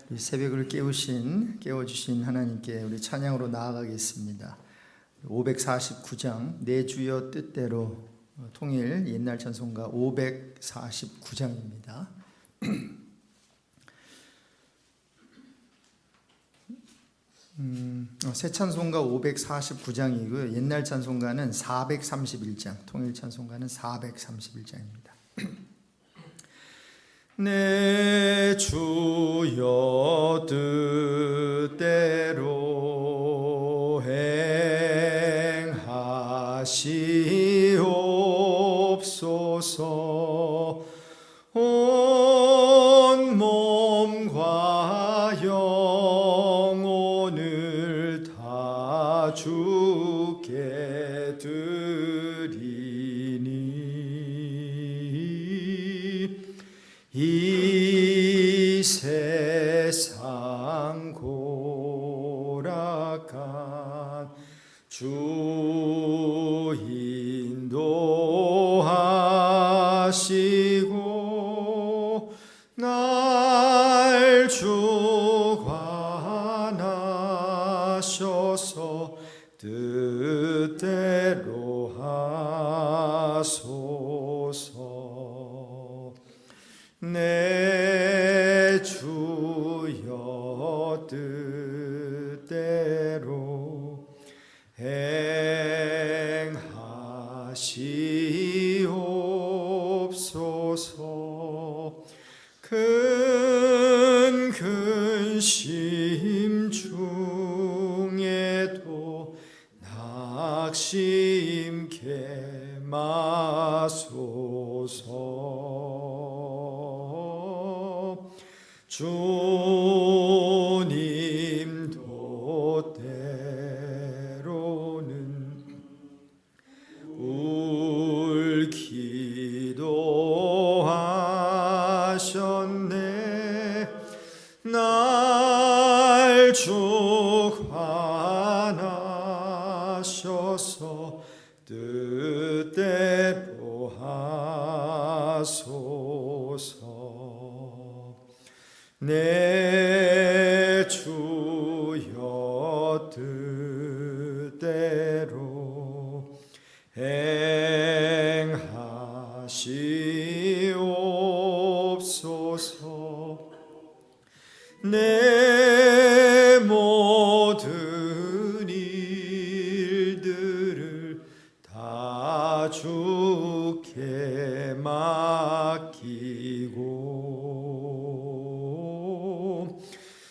우리 새벽을 깨워주신 하나님께 우리 찬양으로 나아가겠습니다. 549장 내 주여 뜻대로 통일 옛날 찬송가 549장입니다. 새 찬송가 549장이고요. 옛날 찬송가는 431장, 통일 찬송가는 431장입니다. 내 주여 뜻대로 행하시옵소서. 온 몸과 영혼을 다 주께 드리니 이 세상 고락한 주 인도하시고 날 주관하셔서 뜻대로 하소서. 내 주여 뜻대로 행하시옵소서. 큰 근심 중에도 낙심케 마소서. 주님도 때로는 울 기도하셨네. 날 주관하셔서 뜻대로 하소서. 내 주여 뜻대로 행하시옵소서. 내 모든 일들을 다 주께 맡기고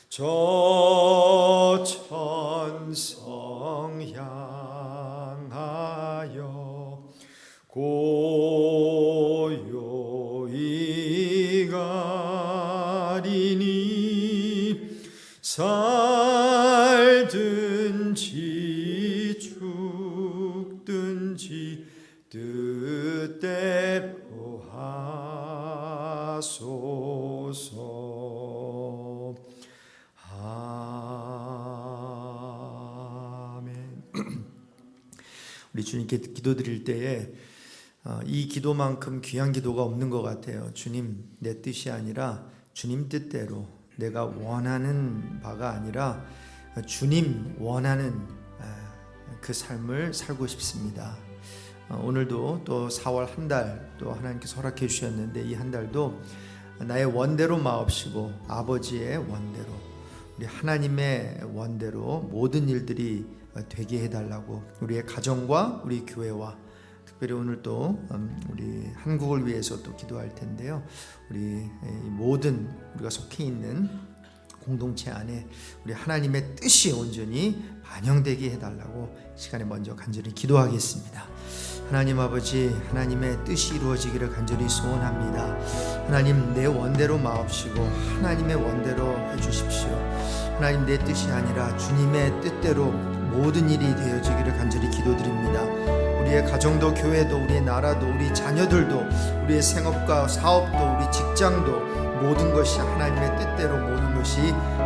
저 천성 향하여 고요히 가리니 살든지 죽든지 뜻대로 하소서. 아멘. 우리 주님께 기도드릴 때에 이 기도만큼 귀한 기도가 없는 것 같아요. 주님, 내 뜻이 아니라 주님 뜻대로, 내가 원하는 바가 아니라 주님 원하는 그 삶을 살고 싶습니다. 오늘도 또 4월 한 달 또 하나님께서 허락해 주셨는데, 이 한 달도 나의 원대로 마옵시고 아버지의 원대로, 우리 하나님의 원대로 모든 일들이 되게 해달라고 우리의 가정과 우리 교회와 특별히 오늘 또 우리 한국을 위해서 또 기도할 텐데요. 우리 모든 우리가 속해 있는 공동체 안에 우리 하나님의 뜻이 온전히 반영되게 해달라고 시간에 먼저 간절히 기도하겠습니다. 하나님 아버지, 하나님의 뜻이 이루어지기를 간절히 소원합니다. 하나님, 내 원대로 마옵시고 하나님의 원대로 해주십시오. 하나님, 내 뜻이 아니라 주님의 뜻대로 모든 일이 되어지기를 간절히 기도드립니다. 우리의 가정도, 교회도, 우리의 나라도, 우리 자녀들도, 우리의 생업과 사업도, 우리 직장도 모든 것이 하나님의 뜻대로 모든 것이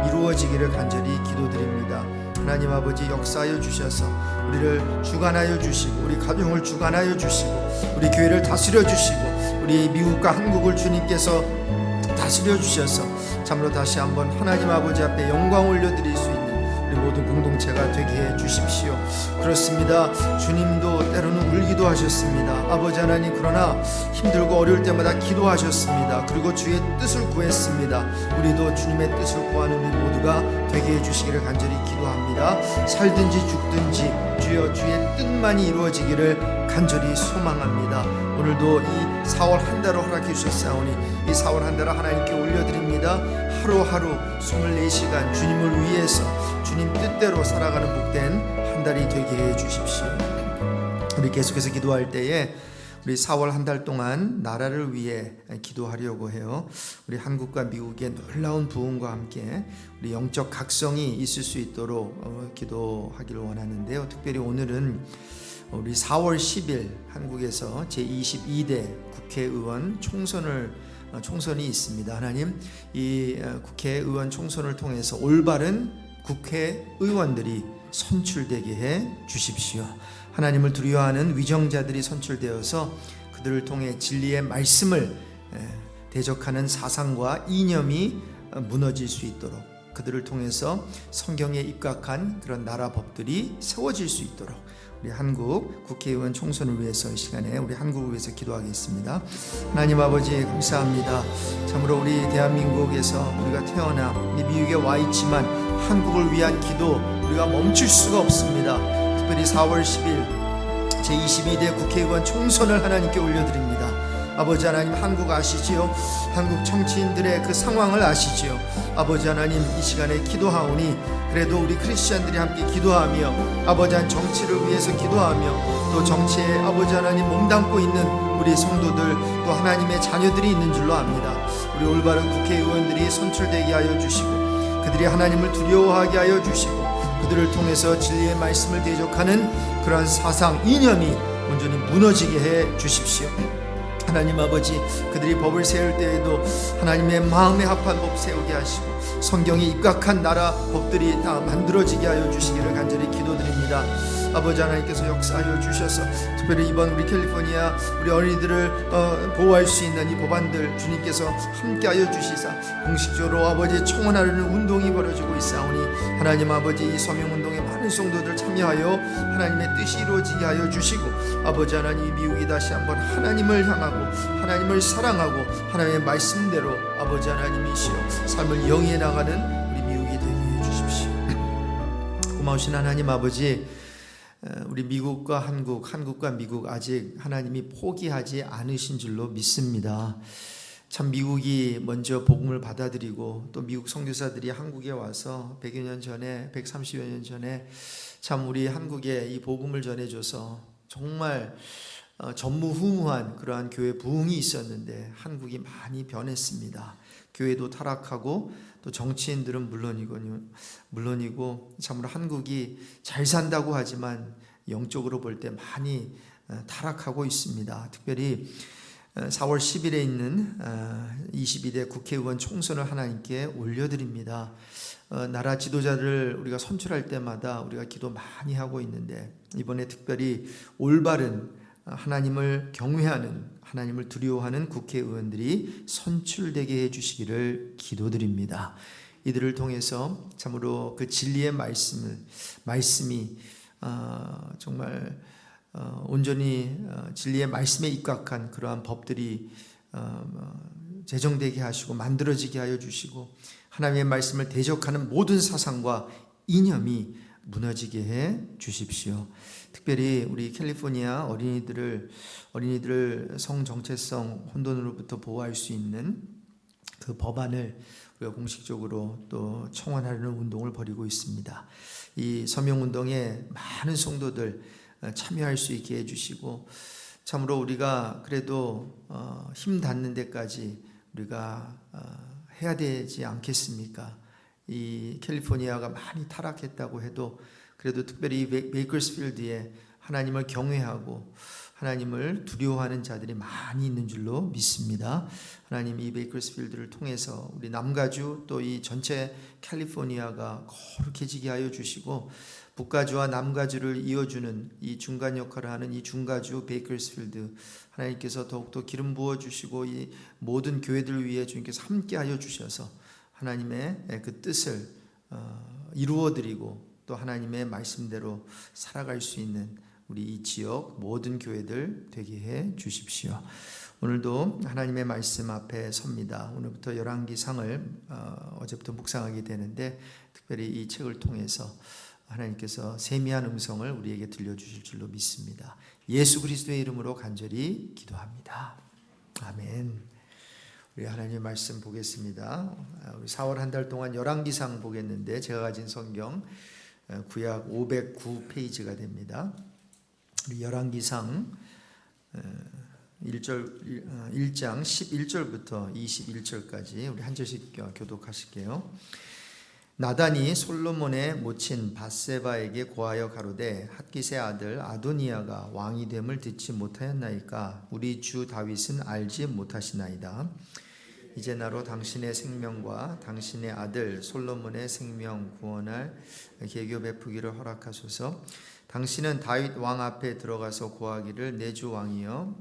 이루어지기를 간절히 기도드립니다. 하나님 아버지, 역사하여 주셔서 우리를 주관하여 주시고 우리 가정을 주관하여 주시고 우리 교회를 다스려 주시고 우리 미국과 한국을 주님께서 다스려 주셔서 참으로 다시 한번 하나님 아버지 앞에 영광 올려드릴 수 있는 우리 모든 공동체가 되게 해 주십시오. 그렇습니다. 주님도 때로는 울기도 하셨습니다. 아버지 하나님, 그러나 힘들고 어려울 때마다 기도하셨습니다. 그리고 주의 뜻을 구했습니다. 우리도 주님의 뜻을 구하는 우리 모두가 되게 해주시기를 간절히 기도합니다. 살든지 죽든지 주여 주의 뜻만이 이루어지기를 간절히 소망합니다. 오늘도 이 4월 한 달을 허락해 주셨사오니 이 4월 한 달을 하나님께 올려드립니다. 하루하루 24시간 주님을 위해서 주님 뜻대로 살아가는 복된 한 달이 되게 해 주십시오. 우리 계속해서 기도할 때에 우리 4월 한 달 동안 나라를 위해 기도하려고 해요. 우리 한국과 미국의 놀라운 부흥과 함께 우리 영적 각성이 있을 수 있도록 기도하기를 원하는데요. 특별히 오늘은 우리 4월 10일 한국에서 제22대 국회의원 총선이 있습니다. 하나님, 이 국회의원 총선을 통해서 올바른 국회의원들이 선출되게 해 주십시오. 하나님을 두려워하는 위정자들이 선출되어서 그들을 통해 진리의 말씀을 대적하는 사상과 이념이 무너질 수 있도록, 그들을 통해서 성경에 입각한 그런 나라 법들이 세워질 수 있도록 우리 한국 국회의원 총선을 위해서 이 시간에 우리 한국을 위해서 기도하겠습니다. 하나님 아버지, 감사합니다. 참으로 우리 대한민국에서 우리가 태어나 미국에 와 있지만 한국을 위한 기도 우리가 멈출 수가 없습니다. 특별히 4월 10일 제22대 국회의원 총선을 하나님께 올려드립니다. 아버지 하나님, 한국 아시지요? 한국 정치인들의 그 상황을 아시지요? 아버지 하나님, 이 시간에 기도하오니 그래도 우리 크리스찬들이 함께 기도하며 아버지 하나님 정치를 위해서 기도하며 또 정치에 아버지 하나님 몸담고 있는 우리 성도들 또 하나님의 자녀들이 있는 줄로 압니다. 우리 올바른 국회의원들이 선출되게 하여 주시고 그들이 하나님을 두려워하게 하여 주시고 그들을 통해서 진리의 말씀을 대적하는 그러한 사상, 이념이 온전히 무너지게 해 주십시오. 하나님 아버지, 그들이 법을 세울 때에도 하나님의 마음에 합한 법 세우게 하시고 성경에 입각한 나라 법들이 다 만들어지게 하여 주시기를 간절히 기도드립니다. 아버지 하나님께서 역사하여 주셔서 특별히 이번 우리 캘리포니아 우리 어린이들을 보호할 수 있는 이 법안들 주님께서 함께하여 주시사 공식적으로 아버지 청원하려는 운동이 벌어지고 있사오니 하나님 아버지, 이 서명운동에 많은 성도들 참여하여 하나님의 뜻이 이루어지게 하여 주시고 아버지 하나님, 미국이 다시 한번 하나님을 향하고 하나님을 사랑하고 하나님의 말씀대로 아버지 하나님이시여 삶을 영위해 나가는 우리 미국이 되게 해 주십시오. 고마우신 하나님 아버지, 우리 미국과 한국과 미국 아직 하나님이 포기하지 않으신 줄로 믿습니다. 참 미국이 먼저 복음을 받아들이고 또 미국 선교사들이 한국에 와서 100여 년 전에 130여 년 전에 참 우리 한국에 이 복음을 전해줘서 정말 전무후무한 그러한 교회 부흥이 있었는데 한국이 많이 변했습니다. 교회도 타락하고 또 정치인들은 물론이고 참으로 한국이 잘 산다고 하지만 영적으로 볼 때 많이 타락하고 있습니다. 특별히 4월 10일에 있는 22대 국회의원 총선을 하나님께 올려드립니다. 나라 지도자를 우리가 선출할 때마다 우리가 기도 많이 하고 있는데 이번에 특별히 올바른 하나님을 경외하는, 하나님을 두려워하는 국회의원들이 선출되게 해주시기를 기도드립니다. 이들을 통해서 참으로 그 진리의 말씀이 정말 온전히 진리의 말씀에 입각한 그러한 법들이 제정되게 하시고 만들어지게 하여 주시고 하나님의 말씀을 대적하는 모든 사상과 이념이 무너지게 해 주십시오. 특별히 우리 캘리포니아 어린이들을 성 정체성 혼돈으로부터 보호할 수 있는 그 법안을 우리가 공식적으로 또 청원하려는 운동을 벌이고 있습니다. 이 서명운동에 많은 성도들 참여할 수 있게 해주시고 참으로 우리가 그래도 힘 닿는 데까지 우리가 해야 되지 않겠습니까? 이 캘리포니아가 많이 타락했다고 해도 그래도 특별히 베이커스필드에 하나님을 경외하고 하나님을 두려워하는 자들이 많이 있는 줄로 믿습니다. 하나님 이 베이커스필드를 통해서 우리 남가주 또 이 전체 캘리포니아가 거룩해지게 하여 주시고 북가주와 남가주를 이어주는 이 중간 역할을 하는 이 중가주 베이커스필드 하나님께서 더욱더 기름 부어 주시고 이 모든 교회들을 위해 주님께서 함께 하여 주셔서 하나님의 그 뜻을 이루어드리고 또 하나님의 말씀대로 살아갈 수 있는 우리 이 지역 모든 교회들 되게 해 주십시오. 오늘도 하나님의 말씀 앞에 섭니다. 오늘부터 열왕기상을 어제부터 묵상하게 되는데 특별히 이 책을 통해서 하나님께서 세미한 음성을 우리에게 들려주실 줄로 믿습니다. 예수 그리스도의 이름으로 간절히 기도합니다. 아멘. 우리 하나님의 말씀 보겠습니다. 우리 4월 한 달 동안 열왕기상 보겠는데 제가 가진 성경 구약 509페이지가 됩니다. 우리 열왕기상 1장 11절부터 21절까지 우리 한 절씩 교독하실게요. 나단이 솔로몬의 모친 밧세바에게 고하여 가로되 핫깃의 아들 아도니아가 왕이 됨을 듣지 못하였나이까 우리 주 다윗은 알지 못하시나이다. 이제 나로 당신의 생명과 당신의 아들 솔로몬의 생명 구원할 계교 베푸기를 허락하소서. 당신은 다윗 왕 앞에 들어가서 고하기를 내 주 왕이여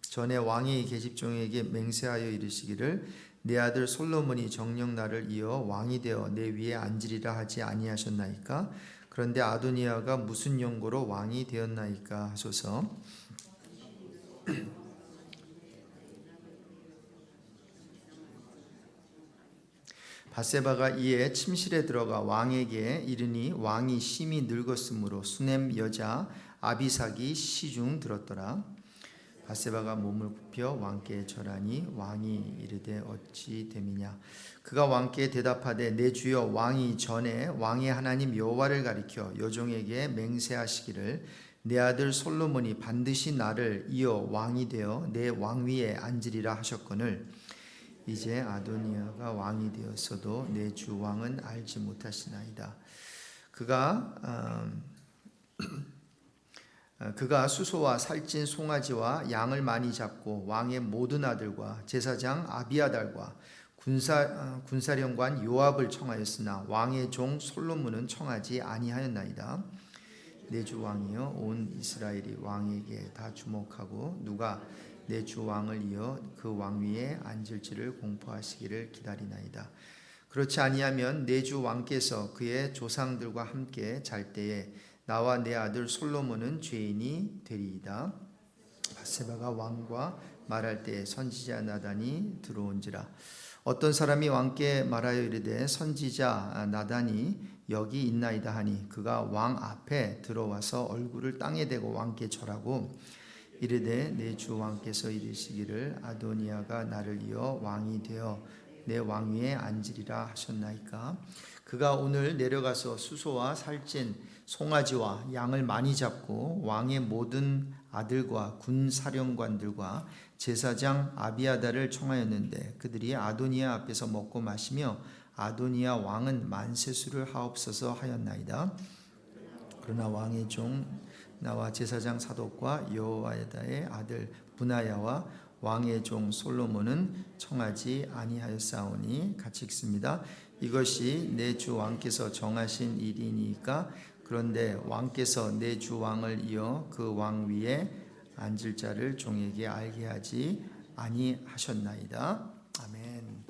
전에 왕이 계집종에게 맹세하여 이르시기를 내 아들 솔로몬이 정녕 나를 이어 왕이 되어 내 위에 앉으리라 하지 아니하셨나이까? 그런데 아도니아가 무슨 용고로 왕이 되었나이까 하소서. 밧세바가 이에 침실에 들어가 왕에게 이르니 왕이 심히 늙었으므로 수넴 여자 아비삭이 시중 들었더라. 밧세바가 몸을 굽혀 왕께 절하니 왕이 이르되 어찌 됨이냐. 그가 왕께 대답하되 내 주여 왕이 전에 왕의 하나님 여호와를 가리켜 여종에게 맹세하시기를 내 아들 솔로몬이 반드시 나를 이어 왕이 되어 내 왕위에 앉으리라 하셨거늘 이제 아도니아가 왕이 되었어도 내 주 왕은 알지 못하시나이다. 그가 수소와 살찐 송아지와 양을 많이 잡고 왕의 모든 아들과 제사장 아비아달과 군사령관 요압을 청하였으나 왕의 종 솔로몬은 청하지 아니하였나이다. 내 주 왕이여 온 이스라엘이 왕에게 다 주목하고 누가 내 주 왕을 이어 그 왕위에 앉을지를 공포하시기를 기다리나이다. 그렇지 아니하면 내 주 왕께서 그의 조상들과 함께 잘 때에 나와 내 아들 솔로몬은 죄인이 되리이다. 밧세바가 왕과 말할 때에 선지자 나단이 들어온지라. 어떤 사람이 왕께 말하여 이르되 선지자 나단이 여기 있나이다 하니 그가 왕 앞에 들어와서 얼굴을 땅에 대고 왕께 절하고 이르되 내 주 왕께서 이르시기를 아도니아가 나를 이어 왕이 되어 내 왕위에 앉으리라 하셨나이까. 그가 오늘 내려가서 수소와 살찐 송아지와 양을 많이 잡고 왕의 모든 아들과 군사령관들과 제사장 아비아달을 청하였는데 그들이 아도니아 앞에서 먹고 마시며 아도니아 왕은 만세수를 하옵소서 하였나이다. 그러나 왕의 종 나와 제사장 사독과 여호야다의 아들 분하야와 왕의 종 솔로몬은 청하지 아니하였사오니 같이 읽습니다. 이것이 내 주 왕께서 정하신 일이니까 그런데 왕께서 내 주 왕을 이어 그 왕 위에 앉을 자를 종에게 알게 하지 아니하셨나이다. 아멘.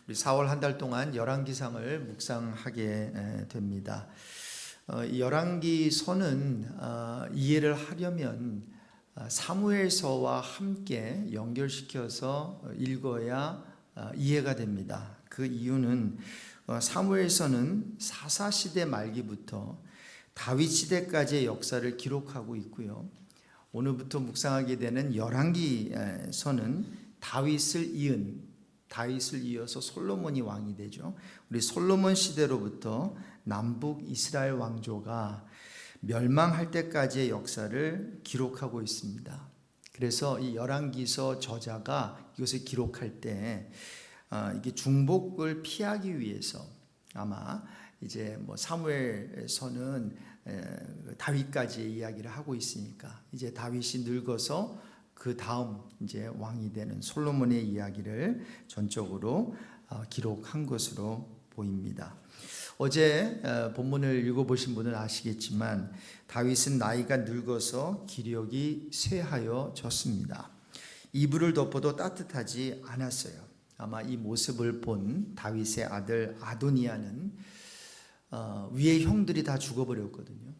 우리 4월 한 달 동안 열왕기상을 묵상하게 됩니다. 열왕기서는 이해를 하려면 사무엘서와 함께 연결시켜서 읽어야 이해가 됩니다. 그 이유는 사무엘서는 사사시대 말기부터 다윗 시대까지의 역사를 기록하고 있고요. 오늘부터 묵상하게 되는 열왕기서는 다윗을 이어서 솔로몬이 왕이 되죠. 우리 솔로몬 시대로부터 남북 이스라엘 왕조가 멸망할 때까지의 역사를 기록하고 있습니다. 그래서 이 열왕기서 저자가 이것을 기록할 때 이게 중복을 피하기 위해서 아마 이제 뭐 사무엘서는 다윗까지의 이야기를 하고 있으니까 이제 다윗이 늙어서 그 다음 이제 왕이 되는 솔로몬의 이야기를 전적으로 기록한 것으로 보입니다. 어제 본문을 읽어보신 분은 아시겠지만 다윗은 나이가 늙어서 기력이 쇠하여졌습니다. 이불을 덮어도 따뜻하지 않았어요. 아마 이 모습을 본 다윗의 아들 아도니아는 위의 형들이 다 죽어버렸거든요.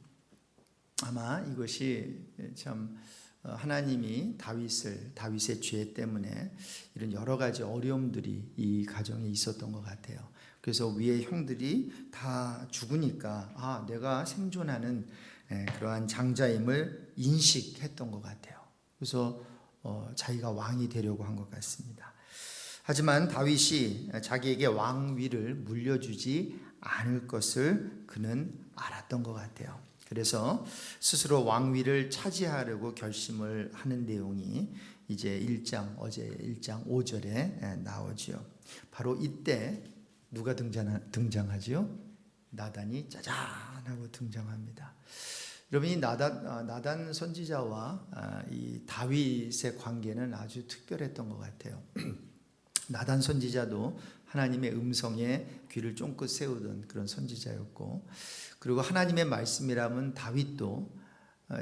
아마 이것이 참 하나님이 다윗의 죄 때문에 이런 여러 가지 어려움들이 이 가정에 있었던 것 같아요. 그래서 위의 형들이 다 죽으니까 내가 생존하는 그러한 장자임을 인식했던 것 같아요. 그래서 자기가 왕이 되려고 한 것 같습니다. 하지만 다윗이 자기에게 왕위를 물려주지 않을 것을 그는 알았던 것 같아요. 그래서 스스로 왕위를 차지하려고 결심을 하는 내용이 이제 어제 1장 5절에 나오죠. 바로 이때 누가 등장하죠? 나단이 짜잔 하고 등장합니다. 여러분, 이 나단 선지자와 이 다윗의 관계는 아주 특별했던 것 같아요. 나단 선지자도 하나님의 음성에 귀를 쫑긋 세우던 그런 선지자였고, 그리고 하나님의 말씀이라면 다윗도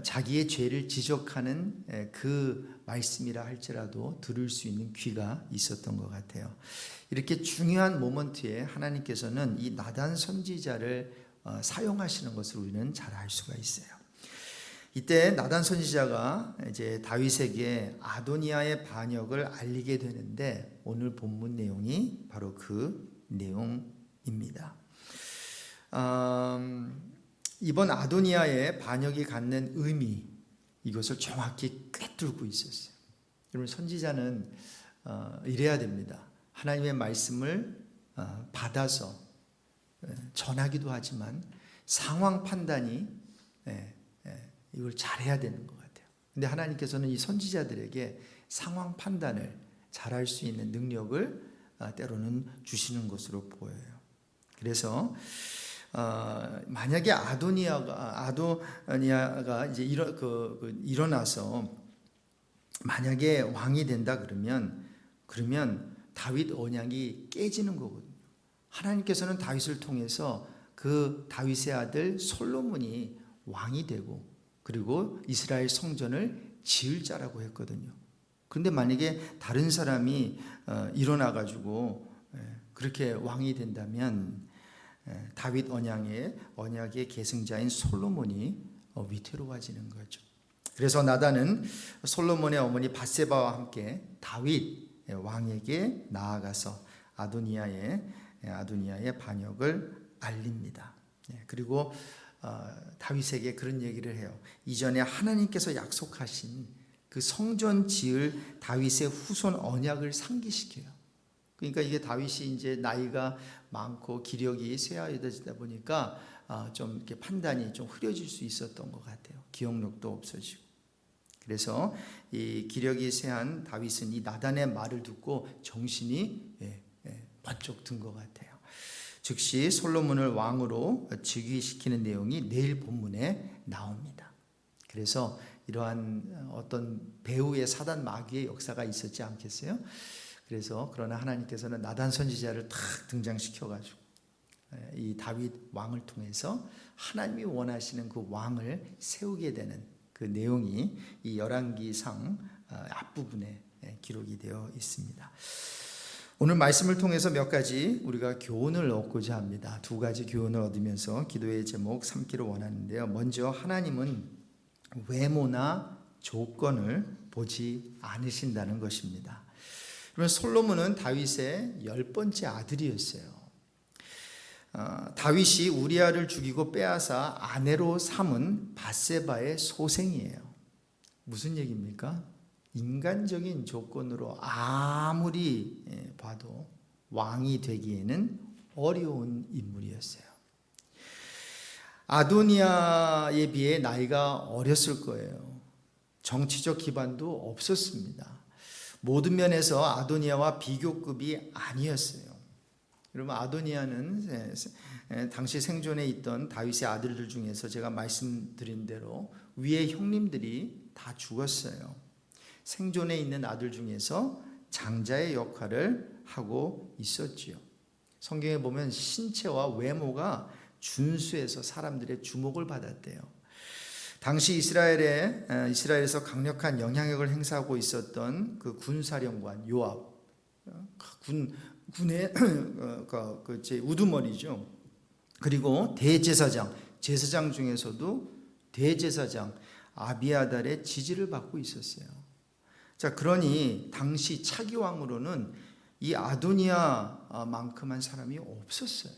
자기의 죄를 지적하는 그 말씀이라 할지라도 들을 수 있는 귀가 있었던 것 같아요. 이렇게 중요한 모먼트에 하나님께서는 이 나단 선지자를 사용하시는 것을 우리는 잘 알 수가 있어요. 이때 나단 선지자가 이제 다윗에게 아도니아의 반역을 알리게 되는데 오늘 본문 내용이 바로 그 내용입니다. 이번 아도니아의 반역이 갖는 의미, 이것을 정확히 꿰뚫고 있었어요. 여러분, 선지자는 이래야 됩니다. 하나님의 말씀을 받아서 전하기도 하지만 상황 판단이 이걸 잘해야 되는 것 같아요. 근데 하나님께서는 이 선지자들에게 상황 판단을 잘할 수 있는 능력을 때로는 주시는 것으로 보여요. 그래서 만약에 아도니아가 이제 일어나서 만약에 왕이 된다 그러면 다윗 언약이 깨지는 거거든요. 하나님께서는 다윗을 통해서 그 다윗의 아들 솔로몬이 왕이 되고 그리고 이스라엘 성전을 지을 자라고 했거든요. 그런데 만약에 다른 사람이 일어나가지고 그렇게 왕이 된다면 다윗 언약의 계승자인 솔로몬이 위태로워지는 거죠. 그래서 나단은 솔로몬의 어머니 밧세바와 함께 다윗 왕에게 나아가서 아도니아의 반역을 알립니다. 그리고 다윗에게 그런 얘기를 해요. 이전에 하나님께서 약속하신 그 성전 지을 다윗의 후손 언약을 상기시켜요. 그러니까 이게 다윗이 이제 나이가 많고 기력이 쇠하여지다 보니까 좀 이렇게 판단이 좀 흐려질 수 있었던 것 같아요. 기억력도 없어지고. 그래서 이 기력이 쇠한 다윗은 이 나단의 말을 듣고 정신이 번쩍 든 것 같아요. 즉시 솔로몬을 왕으로 즉위시키는 내용이 내일 본문에 나옵니다. 그래서 이러한 어떤 배후의 사단 마귀의 역사가 있었지 않겠어요? 그러나 하나님께서는 나단 선지자를 탁 등장시켜가지고 이 다윗 왕을 통해서 하나님이 원하시는 그 왕을 세우게 되는 그 내용이 이 열왕기상 앞부분에 기록이 되어 있습니다. 오늘 말씀을 통해서 몇 가지 우리가 교훈을 얻고자 합니다. 두 가지 교훈을 얻으면서 기도의 제목 삼기를 원하는데요. 먼저, 하나님은 외모나 조건을 보지 않으신다는 것입니다. 그러면 솔로몬은 다윗의 10번째 아들이었어요. 다윗이 우리아를 죽이고 빼앗아 아내로 삼은 밧세바의 소생이에요. 무슨 얘기입니까? 인간적인 조건으로 아무리 봐도 왕이 되기에는 어려운 인물이었어요. 아도니아에 비해 나이가 어렸을 거예요. 정치적 기반도 없었습니다. 모든 면에서 아도니아와 비교급이 아니었어요. 여러분, 아도니아는 당시 생존에 있던 다윗의 아들들 중에서 제가 말씀드린 대로 위의 형님들이 다 죽었어요. 생존에 있는 아들 중에서 장자의 역할을 하고 있었지요. 성경에 보면 신체와 외모가 준수해서 사람들의 주목을 받았대요. 당시 이스라엘에서 강력한 영향력을 행사하고 있었던 그 군사령관 요압, 군의 제 우두머리죠. 그리고 대제사장, 제사장 중에서도 대제사장 아비아달의 지지를 받고 있었어요. 자, 그러니 당시 차기 왕으로는 이 아도니아만큼한 사람이 없었어요.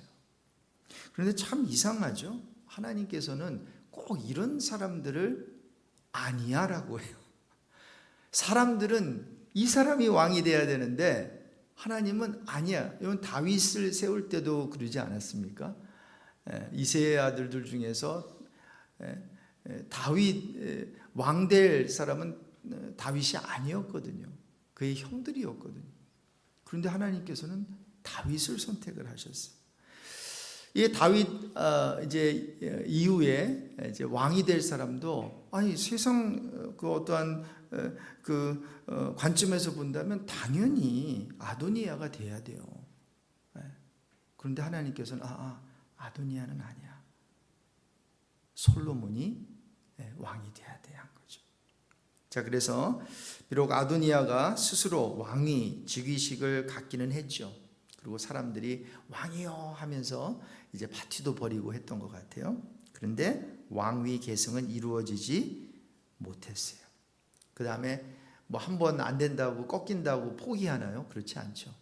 그런데 참 이상하죠. 하나님께서는 꼭 이런 사람들을 아니야라고 해요. 사람들은 이 사람이 왕이 돼야 되는데 하나님은 아니야. 이건 다윗을 세울 때도 그러지 않았습니까? 이새의 아들들 중에서 다윗 왕 될 사람은 다윗이 아니었거든요. 그의 형들이었거든요. 그런데 하나님께서는 다윗을 선택을 하셨어요. 이 다윗 이제 이후에 이제 왕이 될 사람도 아니 세상 그 어떠한 그 관점에서 본다면 당연히 아도니아가 돼야 돼요. 그런데 하나님께서는 아도니아는 아니야. 솔로몬이 왕이 돼야 돼 한 거죠. 자, 그래서 비록 아도니아가 스스로 왕위 즉위식을 갖기는 했죠. 그리고 사람들이 왕이요 하면서 이제 파티도 벌이고 했던 것 같아요. 그런데 왕위 계승은 이루어지지 못했어요. 그 다음에 뭐 한 번 안 된다고 꺾인다고 포기하나요? 그렇지 않죠.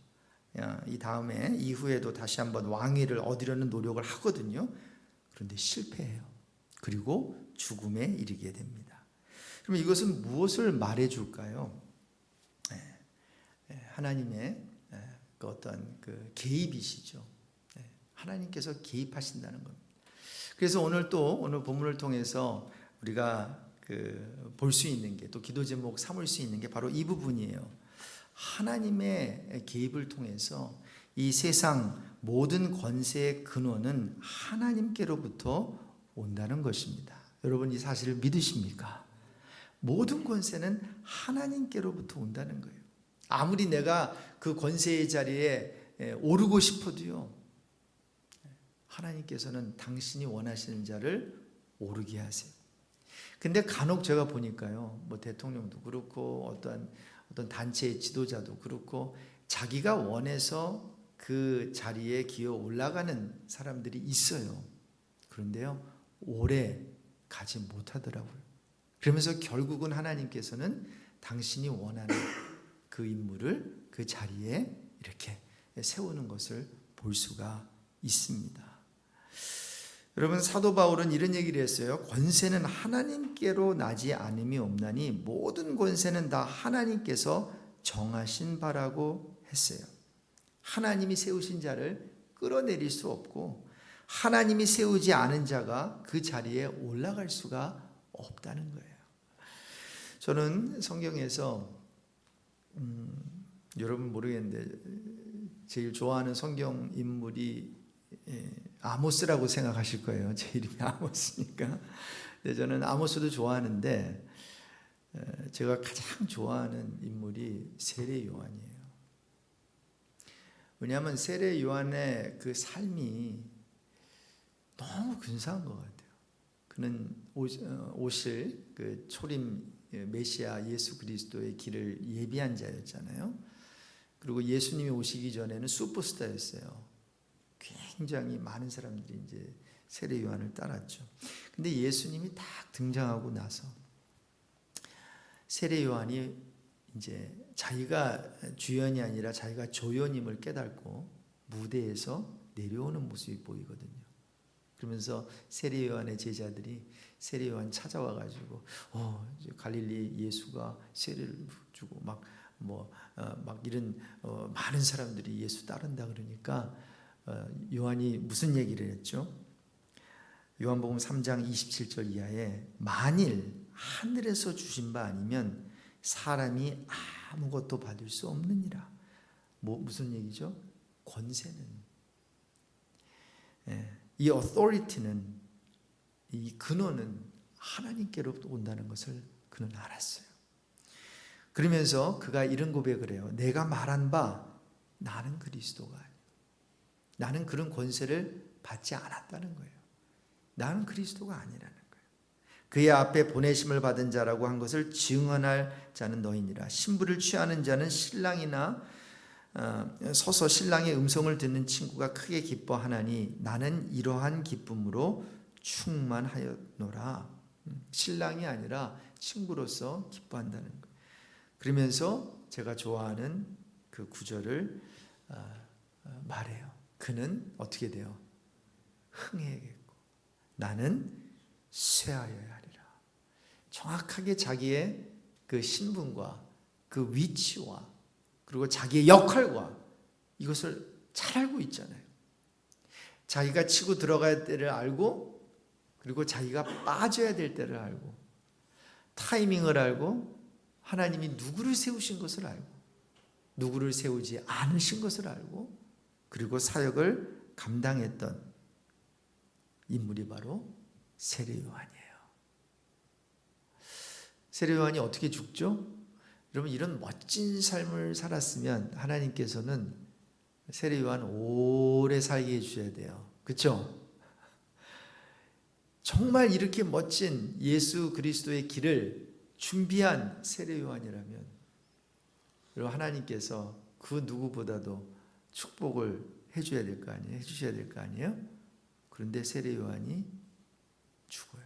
이 다음에 이후에도 다시 한번 왕위를 얻으려는 노력을 하거든요. 그런데 실패해요. 그리고 죽음에 이르게 됩니다. 그럼 이것은 무엇을 말해줄까요? 하나님의 그 어떤 그 개입이시죠. 하나님께서 개입하신다는 겁니다. 그래서 오늘 본문을 통해서 우리가 볼 수 있는 게, 또 기도 제목 삼을 수 있는 게 바로 이 부분이에요. 하나님의 개입을 통해서 이 세상 모든 권세의 근원은 하나님께로부터 온다는 것입니다. 여러분 이 사실을 믿으십니까? 모든 권세는 하나님께로부터 온다는 거예요. 아무리 내가 그 권세의 자리에 오르고 싶어도요, 하나님께서는 당신이 원하시는 자를 오르게 하세요. 근데 간혹 제가 보니까요, 뭐 대통령도 그렇고 어떤 단체의 지도자도 그렇고 자기가 원해서 그 자리에 기어 올라가는 사람들이 있어요. 그런데요, 오래 가지 못하더라고요. 그러면서 결국은 하나님께서는 당신이 원하는 그 인물을 그 자리에 이렇게 세우는 것을 볼 수가 있습니다. 여러분, 사도 바울은 이런 얘기를 했어요. 권세는 하나님께로 나지 않음이 없나니 모든 권세는 다 하나님께서 정하신 바라고 했어요. 하나님이 세우신 자를 끌어내릴 수 없고 하나님이 세우지 않은 자가 그 자리에 올라갈 수가 없다는 거예요. 저는 성경에서 여러분 모르겠는데 제일 좋아하는 성경 인물이 아모스라고 생각하실 거예요. 제 이름이 아모스니까. 저는 아모스도 좋아하는데 제가 가장 좋아하는 인물이 세례 요한이에요. 왜냐하면 세례 요한의 그 삶이 너무 근사한 것 같아요. 그는 오실 그 초림 메시아 예수 그리스도의 길을 예비한 자였잖아요. 그리고 예수님이 오시기 전에는 슈퍼스타였어요. 굉장히 많은 사람들이 이제 세례 요한을 따랐죠. 근데 예수님이 딱 등장하고 나서 세례 요한이 이제 자기가 주연이 아니라 자기가 조연임을 깨닫고 무대에서 내려오는 모습이 보이거든요. 그러면서 세례 요한의 제자들이 세례 요한 찾아와 가지고 갈릴리 예수가 세례를 주고 막 이런 많은 사람들이 예수 따른다 그러니까 요한이 무슨 얘기를 했죠? 요한복음 3장 27절 이하에 만일 하늘에서 주신 바 아니면 사람이 아무것도 받을 수 없느니라. 무슨 얘기죠? 권세는 이 authority는, 이 근원은 하나님께로부터 온다는 것을 그는 알았어요. 그러면서 그가 이런 고백을 해요. 내가 말한 바 나는 그리스도가 아니야. 나는 그런 권세를 받지 않았다는 거예요. 나는 그리스도가 아니라는 거예요. 그의 앞에 보내심을 받은 자라고 한 것을 증언할 자는 너희니라. 신부를 취하는 자는 신랑이나 서서 신랑의 음성을 듣는 친구가 크게 기뻐하나니 나는 이러한 기쁨으로 충만하였노라. 신랑이 아니라 친구로서 기뻐한다는 거예요. 그러면서 제가 좋아하는 그 구절을 말해요. 그는 어떻게 돼요? 흥해야겠고 나는 쇠하여야 하리라. 정확하게 자기의 그 신분과 그 위치와 그리고 자기의 역할과 이것을 잘 알고 있잖아요. 자기가 치고 들어가야 될 때를 알고, 그리고 자기가 빠져야 될 때를 알고, 타이밍을 알고, 하나님이 누구를 세우신 것을 알고, 누구를 세우지 않으신 것을 알고, 그리고 사역을 감당했던 인물이 바로 세례 요한이에요. 세례 요한이 어떻게 죽죠? 여러분, 이런 멋진 삶을 살았으면 하나님께서는 세례 요한 오래 살게 해주셔야 돼요. 그렇죠? 정말 이렇게 멋진 예수 그리스도의 길을 준비한 세례 요한이라면 여러분, 하나님께서 그 누구보다도 축복을 해줘야 될 거 아니에요? 해주셔야 될 거 아니에요? 그런데 세례 요한이 죽어요.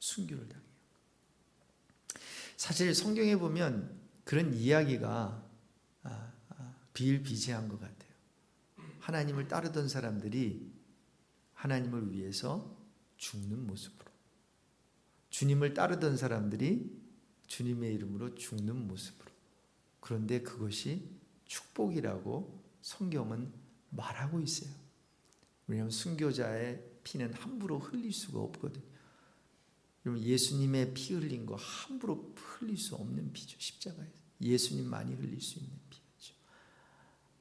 순교를 당해요. 사실 성경에 보면 그런 이야기가 비일비재한 것 같아요. 하나님을 따르던 사람들이 하나님을 위해서 죽는 모습으로, 주님을 따르던 사람들이 주님의 이름으로 죽는 모습으로. 그런데 그것이 축복이라고 성경은 말하고 있어요. 왜냐하면 순교자의 피는 함부로 흘릴 수가 없거든요. 여러분, 예수님의 피 흘린 거 함부로 흘릴 수 없는 피죠. 십자가에서 예수님만이 흘릴 수 있는 피죠.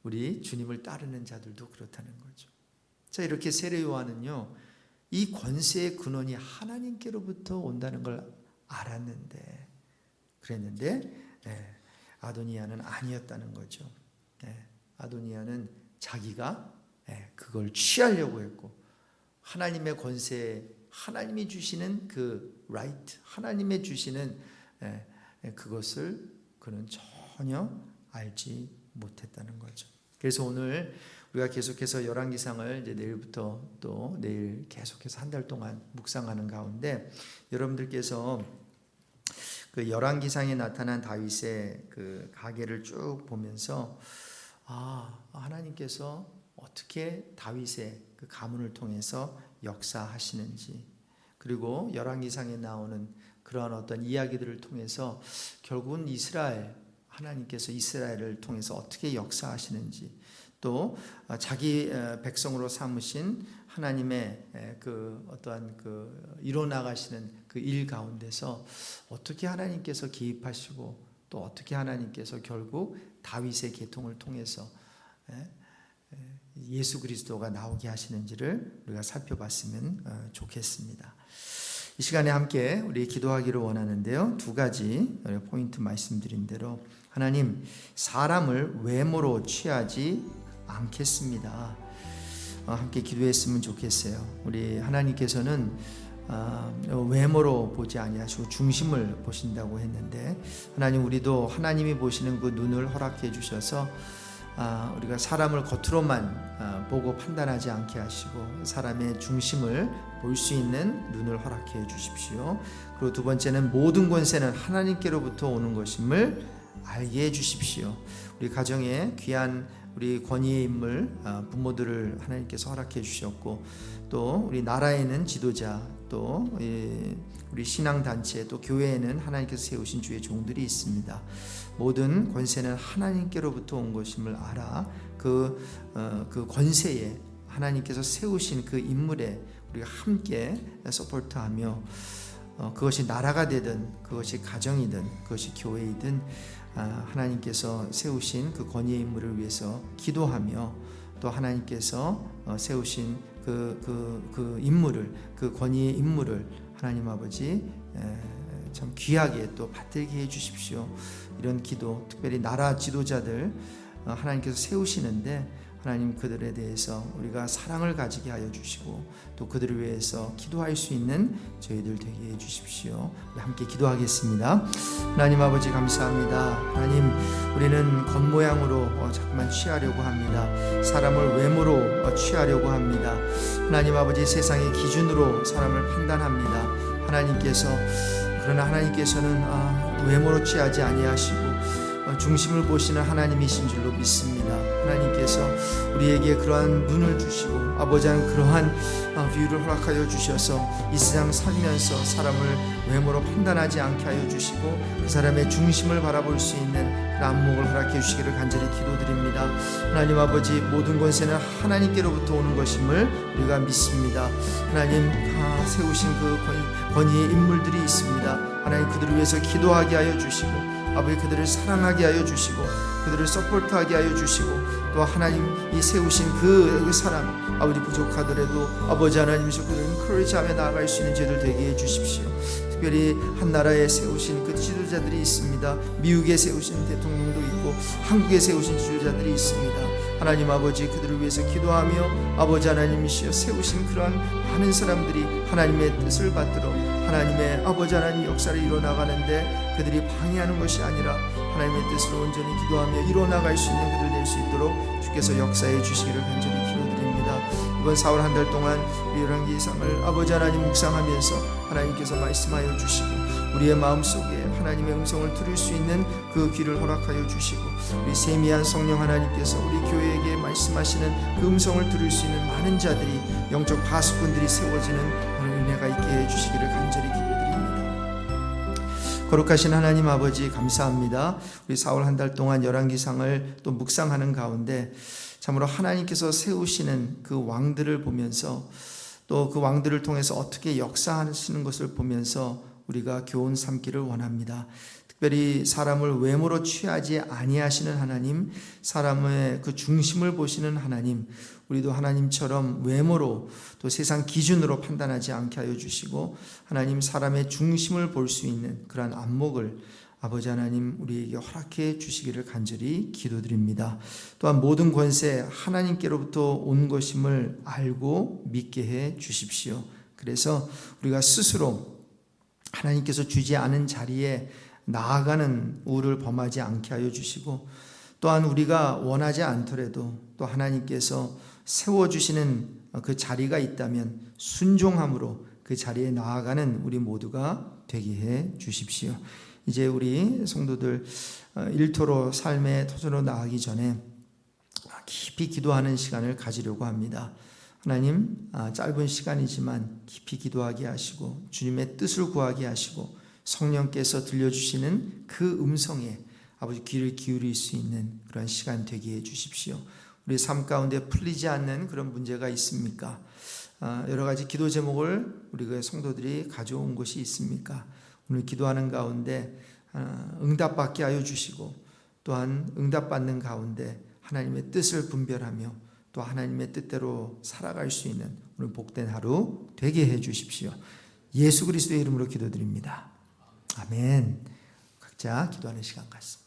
우리 주님을 따르는 자들도 그렇다는 거죠. 자, 이렇게 세례 요한은요, 이 권세의 근원이 하나님께로부터 온다는 걸 알았는데, 그랬는데 아도니아는 아니었다는 거죠. 아도니아는 자기가 그걸 취하려고 했고, 하나님의 권세, 하나님이 주시는 그 right, 하나님의 주시는 그것을 그는 전혀 알지 못했다는 거죠. 그래서 오늘 우리가 계속해서 열왕기상을 이제 내일부터 또 내일 계속해서 한 달 동안 묵상하는 가운데, 여러분들께서 그 열왕기상에 나타난 다윗의 그 가계를 쭉 보면서 하나님께서 어떻게 다윗의 그 가문을 통해서 역사하시는지, 그리고 열왕기상에 나오는 그러한 어떤 이야기들을 통해서 결국은 하나님께서 이스라엘을 통해서 어떻게 역사하시는지, 또 자기 백성으로 삼으신 하나님의 그 어떠한 그 이뤄나가시는 그 일 가운데서 어떻게 하나님께서 개입하시고, 또 어떻게 하나님께서 결국 다윗의 계통을 통해서 예수 그리스도가 나오게 하시는지를 우리가 살펴봤으면 좋겠습니다. 이 시간에 함께 우리 기도하기를 원하는데요, 두 가지 포인트 말씀드린 대로, 하나님, 사람을 외모로 취하지 않겠습니다. 함께 기도했으면 좋겠어요. 우리 하나님께서는 외모로 보지 아니하시고 중심을 보신다고 했는데, 하나님, 우리도 하나님이 보시는 그 눈을 허락해 주셔서 우리가 사람을 겉으로만 보고 판단하지 않게 하시고 사람의 중심을 볼 수 있는 눈을 허락해 주십시오. 그리고 두 번째는 모든 권세는 하나님께로부터 오는 것임을 알게 해 주십시오. 우리 가정에 귀한 우리 권위의 인물, 부모들을 하나님께서 허락해 주셨고, 또 우리 나라에는 지도자, 또 우리 신앙단체, 또 교회에는 하나님께서 세우신 주의 종들이 있습니다. 모든 권세는 하나님께로부터 온 것임을 알아 그 권세에 하나님께서 세우신 그 인물에 우리가 함께 서포트하며, 그것이 나라가 되든 그것이 가정이든 그것이 교회이든 하나님께서 세우신 그 권위의 인물을 위해서 기도하며, 또 하나님께서 세우신 그 임무를, 그 권위의 임무를 하나님 아버지 참 귀하게 또 받들게 해 주십시오. 이런 기도, 특별히 나라 지도자들 하나님께서 세우시는데 하나님 그들에 대해서 우리가 사랑을 가지게 하여 주시고 또 그들을 위해서 기도할 수 있는 저희들 되게 해 주십시오. 우리 함께 기도하겠습니다. 하나님 아버지 감사합니다. 하나님, 우리는 겉모양으로 자꾸만 취하려고 합니다. 사람을 외모로 취하려고 합니다. 하나님 아버지, 세상의 기준으로 사람을 판단합니다. 그러나 하나님께서는 외모로 취하지 아니하시고 중심을 보시는 하나님이신 줄로 믿습니다. 하나님께서 우리에게 그러한 눈을 주시고 아버지 한 그러한 비유를 허락하여 주셔서 이 세상 살면서 사람을 외모로 판단하지 않게 하여 주시고 그 사람의 중심을 바라볼 수 있는 안목을 허락해 주시기를 간절히 기도드립니다. 하나님 아버지, 모든 권세는 하나님께로부터 오는 것임을 우리가 믿습니다. 하나님 세우신 그 권위의 인물들이 있습니다. 하나님 그들을 위해서 기도하게 하여 주시고 아버지 그들을 사랑하게 하여 주시고 그들을 서포트하게 하여 주시고 또 하나님이 세우신 그 사람 아버지 부족하더라도 아버지 하나님이서 그들을 encourage하며 나아갈 수 있는 저희들 되게 해 주십시오. 특별히 한 나라에 세우신 그 지도자들이 있습니다. 미국에 세우신 대통령도 있고 한국에 세우신 지도자들이 있습니다. 하나님 아버지, 그들을 위해서 기도하며 아버지 하나님이시여 세우신 그러한 많은 사람들이 하나님의 뜻을 받들어 하나님의 아버지 하나님 역사를 이뤄나가는데 그들이 방해하는 것이 아니라 하나님의 뜻으로 온전히 기도하며 이뤄나갈 수 있는 그들 될 수 있도록 주께서 역사해 주시기를 간절히 기도드립니다. 이번 4월 한 달 동안 우리 열왕기상을 아버지 하나님 묵상하면서 하나님께서 말씀하여 주시고 우리의 마음속에 하나님의 음성을 들을 수 있는 그 귀를 허락하여 주시고 우리 세미한 성령 하나님께서 우리 교회에게 말씀하시는 그 음성을 들을 수 있는 많은 자들이 영적 파수꾼들이 세워지는 은혜가 있게 해주시기를 간절히 기도드립니다. 거룩하신 하나님 아버지 감사합니다. 우리 4월 한 달 동안 열왕기상을 또 묵상하는 가운데 참으로 하나님께서 세우시는 그 왕들을 보면서 또 그 왕들을 통해서 어떻게 역사하시는 것을 보면서 우리가 교훈 삼기를 원합니다. 특별히 사람을 외모로 취하지 아니하시는 하나님, 사람의 그 중심을 보시는 하나님, 우리도 하나님처럼 외모로 또 세상 기준으로 판단하지 않게 하여 주시고 하나님 사람의 중심을 볼 수 있는 그러한 안목을 아버지 하나님 우리에게 허락해 주시기를 간절히 기도드립니다. 또한 모든 권세 하나님께로부터 온 것임을 알고 믿게 해 주십시오. 그래서 우리가 스스로 하나님께서 주지 않은 자리에 나아가는 우를 범하지 않게 하여 주시고 또한 우리가 원하지 않더라도 또 하나님께서 세워주시는 그 자리가 있다면 순종함으로 그 자리에 나아가는 우리 모두가 되게 해 주십시오. 이제 우리 성도들 일터로 삶의 터전으로 나가기 전에 깊이 기도하는 시간을 가지려고 합니다. 하나님, 짧은 시간이지만 깊이 기도하게 하시고 주님의 뜻을 구하게 하시고 성령께서 들려주시는 그 음성에 아버지 귀를 기울일 수 있는 그런 시간 되게 해 주십시오. 우리 삶 가운데 풀리지 않는 그런 문제가 있습니까? 여러 가지 기도 제목을 우리 그 성도들이 가져온 것이 있습니까? 오늘 기도하는 가운데 응답받게 하여 주시고 또한 응답받는 가운데 하나님의 뜻을 분별하며 또 하나님의 뜻대로 살아갈 수 있는 오늘 복된 하루 되게 해 주십시오. 예수 그리스도의 이름으로 기도드립니다. 아멘. 각자 기도하는 시간 같습니다.